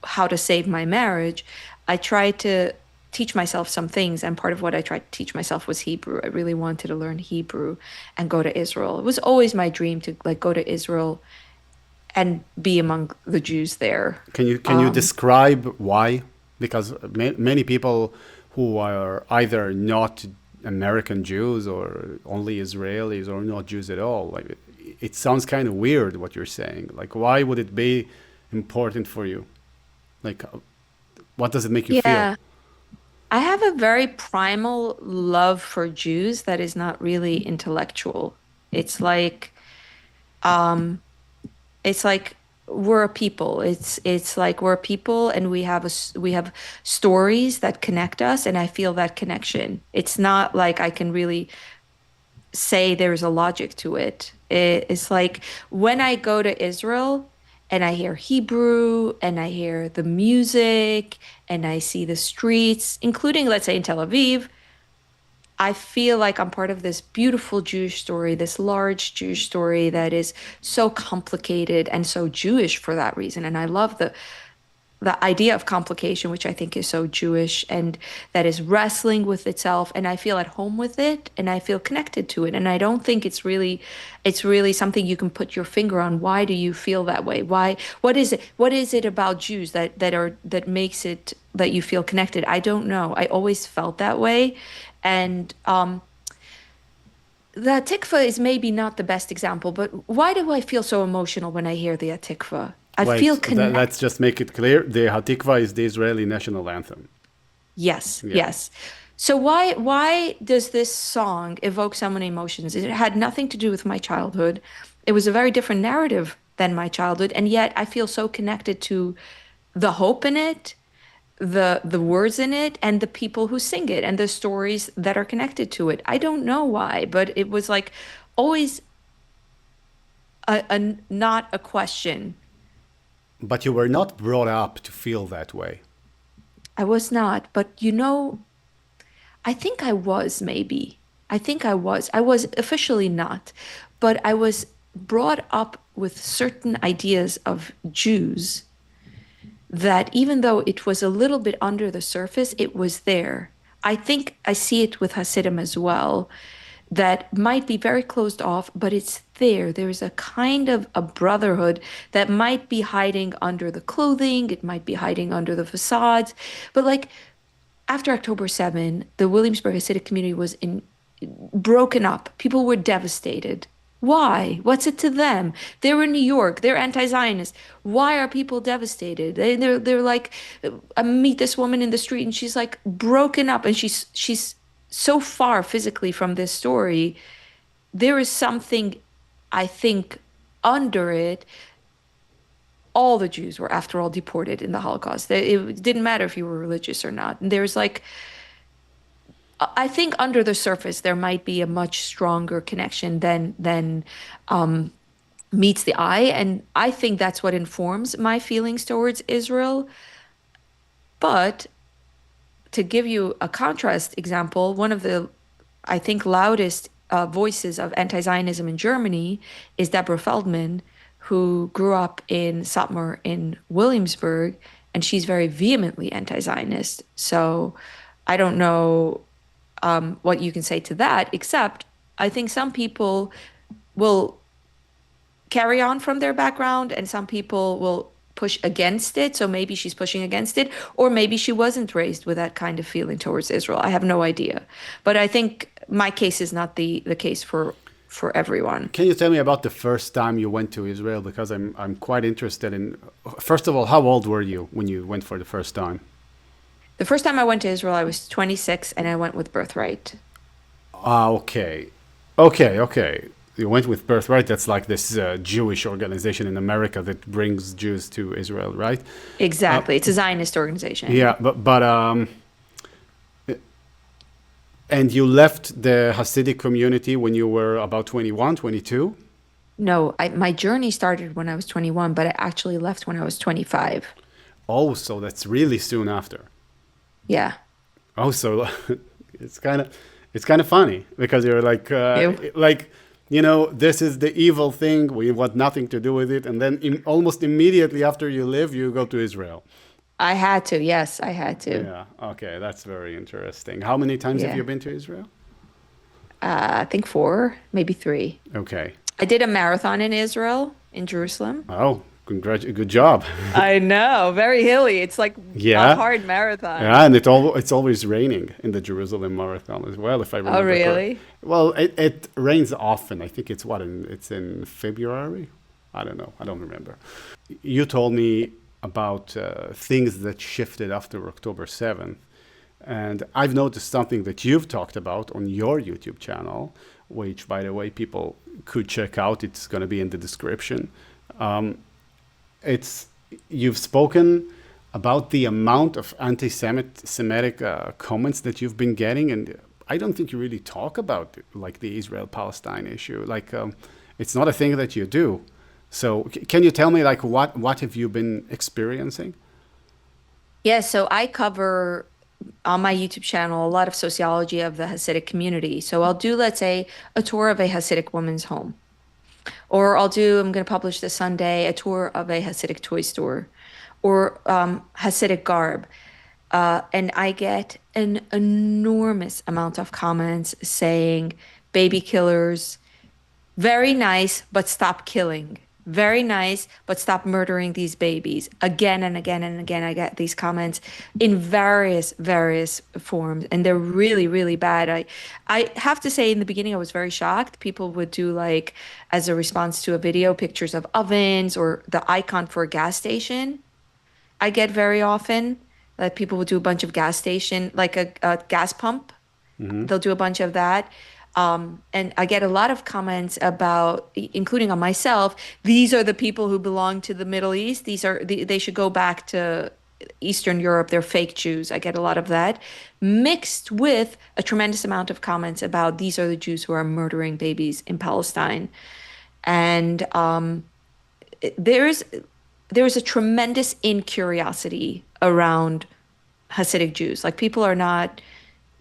how to save my marriage, I tried to teach myself some things. And part of what I tried to teach myself was Hebrew. I really wanted to learn Hebrew and go to Israel. It was always my dream to like go to Israel and be among the Jews there. Can you describe why? Because many people who are either not American Jews or only Israelis or not Jews at all, like it sounds kind of weird what you're saying. Like, why would it be important for you? Like, what does it make you feel? Yeah, I have a very primal love for Jews that is not really intellectual. It's like um it's like we're a people. It's like we're a people and we have stories that connect us and I feel that connection. It's not like I can really say there's a logic to it. It's like when I go to Israel and I hear Hebrew and I hear the music and I see the streets, including, let's say, in Tel Aviv, I feel like I'm part of this beautiful Jewish story, this large Jewish story that is so complicated and so Jewish for that reason. And I love the idea of complication, which I think is so Jewish and that is wrestling with itself. And I feel at home with it and I feel connected to it. And I don't think it's really something you can put your finger on. Why do you feel that way? Why, what is it about Jews that makes it that you feel connected? I don't know. I always felt that way. And the Tikva is maybe not the best example, but why do I feel so emotional when I hear the Tikva? I feel Wait, connected. let's just make it clear. The Hatikva is the Israeli national anthem. Yes, Yeah. yes. So why does this song evoke so many emotions? It had nothing to do with my childhood. It was a very different narrative than my childhood, and yet I feel so connected to the hope in it, the words in it, and the people who sing it, and the stories that are connected to it. I don't know why, but it was like always a not a question. But you were not brought up to feel that way. I was not, but I think I was maybe. I think I was. I was officially not, but I was brought up with certain ideas of Jews that even though it was a little bit under the surface, it was there. I think I see it with Hasidim as well, that might be very closed off, but it's there. There's a kind of a brotherhood that might be hiding under the clothing, it might be hiding under the facades, but like after October 7, the Williamsburg Hasidic community was broken up. People were devastated. Why? What's it to them? They're in New York. They're anti-Zionist. Why are people devastated? They're like, I meet this woman in the street and she's like broken up and she's so far physically from this story. There is something, I think, under it. All the Jews were, after all, deported in the Holocaust. It didn't matter if you were religious or not. And there's like, I think under the surface there might be a much stronger connection than meets the eye, and I think that's what informs my feelings towards Israel. But to give you a contrast example, one of the, I think, loudest voices of anti-Zionism in Germany is Deborah Feldman, who grew up in Satmar in Williamsburg, and she's very vehemently anti-Zionist. So I don't know what you can say to that, except I think some people will carry on from their background and some people will push against it. So maybe she's pushing against it, or maybe she wasn't raised with that kind of feeling towards Israel. I have no idea. But I think my case is not the case for everyone. Can you tell me about the first time you went to Israel? Because I'm quite interested in. First of all, how old were you when you went for the first time? The first time I went to Israel, I was 26 and I went with birthright. Ah, okay, okay. You went with Birthright. That's like this Jewish organization in America that brings Jews to Israel, right? Exactly. It's a Zionist organization. Yeah, but and you left the Hasidic community when you were about 21, 22. No, my journey started when I was 21, but I actually left when I was 25. Oh, so that's really soon after. Yeah. Oh, so it's kind of funny because you're Ew. like this is the evil thing. We want nothing to do with it, and then almost immediately after you leave, you go to Israel. I had to. Yes, I had to. Yeah. Okay, that's very interesting. How many times have Yeah. you been to Israel? I think four, maybe three. Okay. I did a marathon in Israel, in Jerusalem. Oh, good job. I know, very hilly. It's like a Yeah. hard marathon. Yeah, and it's always raining in the Jerusalem Marathon as well, if I Oh, remember correct. really? Well, it rains often. I think it's in February. I don't know. I don't remember. You told me about things that shifted after October 7th. And I've noticed something that you've talked about on your YouTube channel, which, by the way, people could check out. It's going to be in the description. Um, it's You've spoken about the amount of anti-Semitic comments that you've been getting, and I don't think you really talk about like the Israel-Palestine issue. Like, it's not a thing that you do. So, can you tell me like what have you been experiencing? Yeah, so I cover on my YouTube channel a lot of sociology of the Hasidic community. So I'll do, let's say, a tour of a Hasidic woman's home. Or I'm going to publish this Sunday, a tour of a Hasidic toy store or Hasidic garb. And I get an enormous amount of comments saying, baby killers, very nice, but stop killing. Very nice, but stop murdering these babies. Again and again and again, I get these comments in various forms, and they're really, really bad. I have to say, in the beginning, I was very shocked. People would do like, as a response to a video, pictures of ovens or the icon for a gas station. I get very often that people would do a bunch of gas station, like a gas pump. Hmm. They'll do a bunch of that. And I get a lot of comments about, including on myself, these are the people who belong to the Middle East. They should go back to Eastern Europe. They're fake Jews. I get a lot of that, mixed with a tremendous amount of comments about these are the Jews who are murdering babies in Palestine. And there's there's a tremendous incuriosity around Hasidic Jews. Like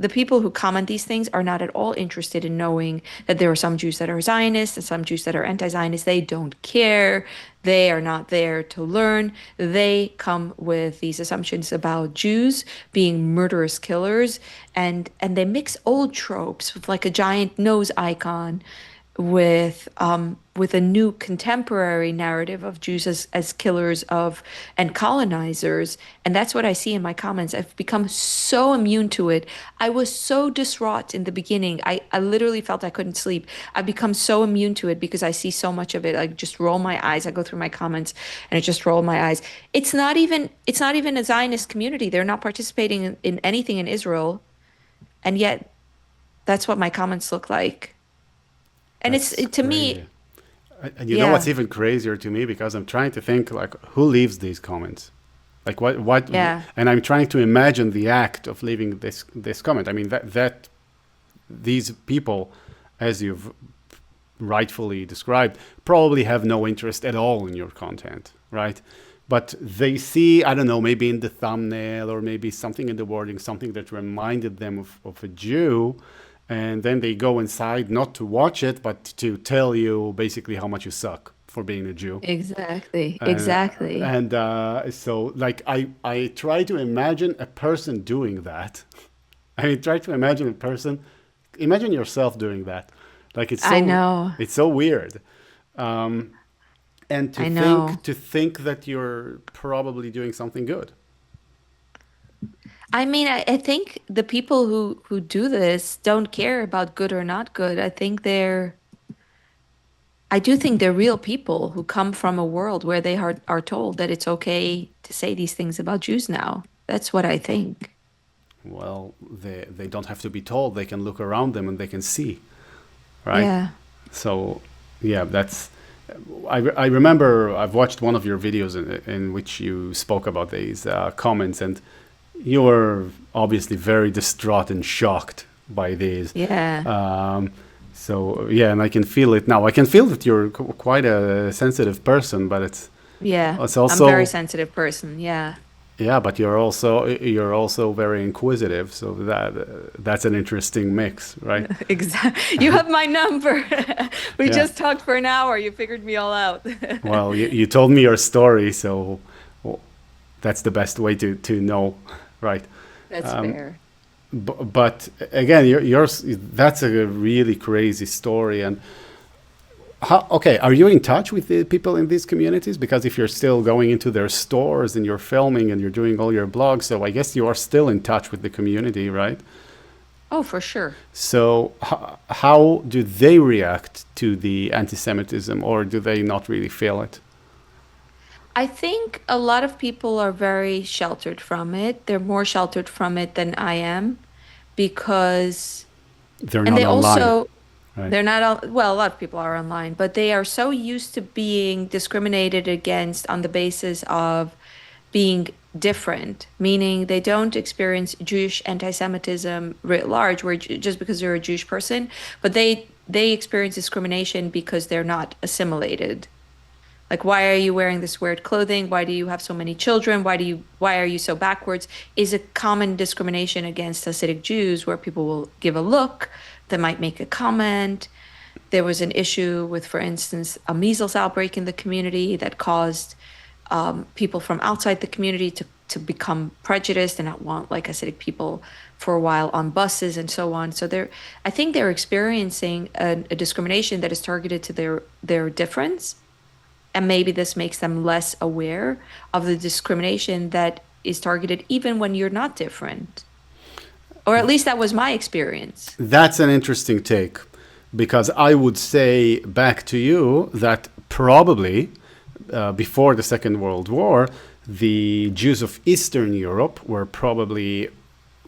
the people who comment these things are not at all interested in knowing that there are some Jews that are Zionists and some Jews that are anti-Zionist. They don't care. They are not there to learn. They come with these assumptions about Jews being murderous killers, and they mix old tropes with like a giant nose icon with a new contemporary narrative of Jews as killers of and colonizers. And that's what I see in my comments. I've become so immune to it. I was so distraught in the beginning. I literally felt I couldn't sleep. I've become so immune to it because I see so much of it. I just roll my eyes. I go through my comments and I just roll my eyes. It's not even a Zionist community. They're not participating in anything in Israel. And yet that's what my comments look like. And That's to me, crazy. And you know what's yeah, even crazier to me, because I'm trying to think like who leaves these comments, like what, yeah. and I'm trying to imagine the act of leaving this comment. I mean that these people, as you've rightfully described, probably have no interest at all in your content, right? But they see, I don't know, maybe in the thumbnail or maybe something in the wording, something that reminded them of a Jew. And then they go inside not to watch it, but to tell you basically how much you suck for being a Jew. Exactly, Uh, exactly. so, like, I try to imagine a person doing that. I mean, try to imagine a person, imagine yourself doing that. Like, I know. it's so weird. Um, and I know. to think that you're probably doing something good. I mean, I think the people who do this don't care about good or not good. I do think they're real people who come from a world where they are told that it's okay to say these things about Jews now. That's what I think. Well, they don't have to be told. They can look around them and they can see, right? Yeah. So, yeah, that's. I remember I've watched one of your videos in which you spoke about these comments, and you were obviously very distraught and shocked by these. Yeah. So yeah, and I can feel it now. I can feel that you're quite a sensitive person, but Yeah. it's I'm a very also sensitive person. Yeah. yeah, but you're also very inquisitive. So that's an interesting mix, right? Exactly. You have my number. We Yeah. just talked for an hour. You figured me all out. Well, you told me your story, so That's the best way to know, right? That's fair. But again, yours, that's a really crazy story. And okay, are you in touch with the people in these communities? Because if you're still going into their stores and you're filming and you're doing all your blogs, so I guess you are still in touch with the community, right? Oh, for sure. So how do they react to the anti-Semitism, or do they not really feel it? I think a lot of people are very sheltered from it. They're more sheltered from it than I am because, They're and not they online, also, right? they're not, well, a lot of people are online, but they are so used to being discriminated against on the basis of being different, meaning they don't experience Jewish anti-Semitism writ large, where just because they're a Jewish person, but they experience discrimination because they're not assimilated. Like, why are you wearing this weird clothing? Why do you have so many children? Why are you so backwards? Is a common discrimination against Hasidic Jews where people will give a look, they might make a comment. There was an issue with, for instance, a measles outbreak in the community that caused people from outside the community to become prejudiced and not want like Hasidic people for a while on buses and so on. So I think they're experiencing a discrimination that is targeted to their difference, and maybe this makes them less aware of the discrimination that is targeted even when you're not different. Or at least that was my experience. That's an interesting take, because I would say back to you that probably before the Second World War, the Jews of Eastern Europe were probably,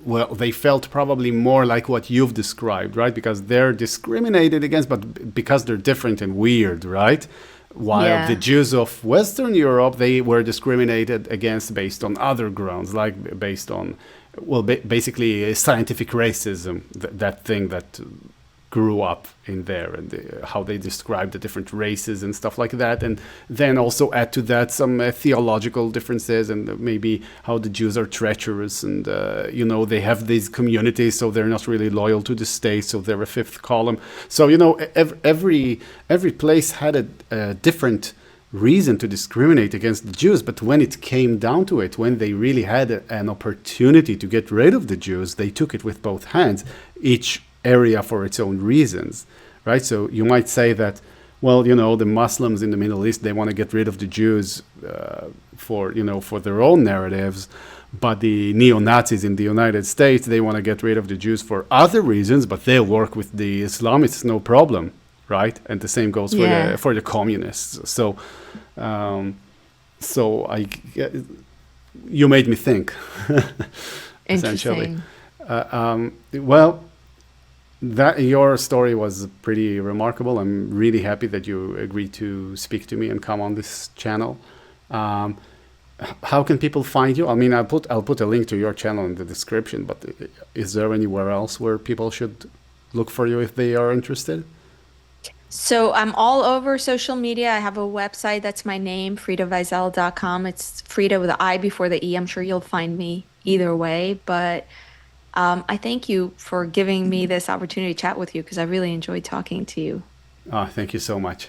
well, they felt probably more like what you've described, right? Because they're discriminated against, but because they're different and weird, right? While the Yeah. Jews of Western Europe, they were discriminated against based on other grounds, like based on, well, basically scientific racism, that thing that grew up in there, and how they describe the different races and stuff like that. And then also add to that some theological differences, and maybe how the Jews are treacherous, and they have these communities, so they're not really loyal to the state, so they're a fifth column. So every place had a different reason to discriminate against the Jews. But when it came down to it, when they really had an opportunity to get rid of the Jews, they took it with both hands, each area for its own reasons, right? So you might say that, well, the Muslims in the Middle East, they want to get rid of the Jews for their own narratives, but the neo-Nazis in the United States, they want to get rid of the Jews for other reasons, but they'll work with the Islamists, no problem, right? And the same goes for the Yeah. communists. So so you made me think, essentially. Interesting. Well, that your story was pretty remarkable. I'm really happy that you agreed to speak to me and come on this channel. Um, how can people find you? I mean, I'll put a link to your channel in the description. But is there anywhere else where people should look for you if they are interested? So I'm all over social media. I have a website that's my name, FriedaVizel.com. It's Frieda with an I before the E. I'm sure you'll find me either way. But I thank you for giving me this opportunity to chat with you because I really enjoyed talking to you. Thank you so much.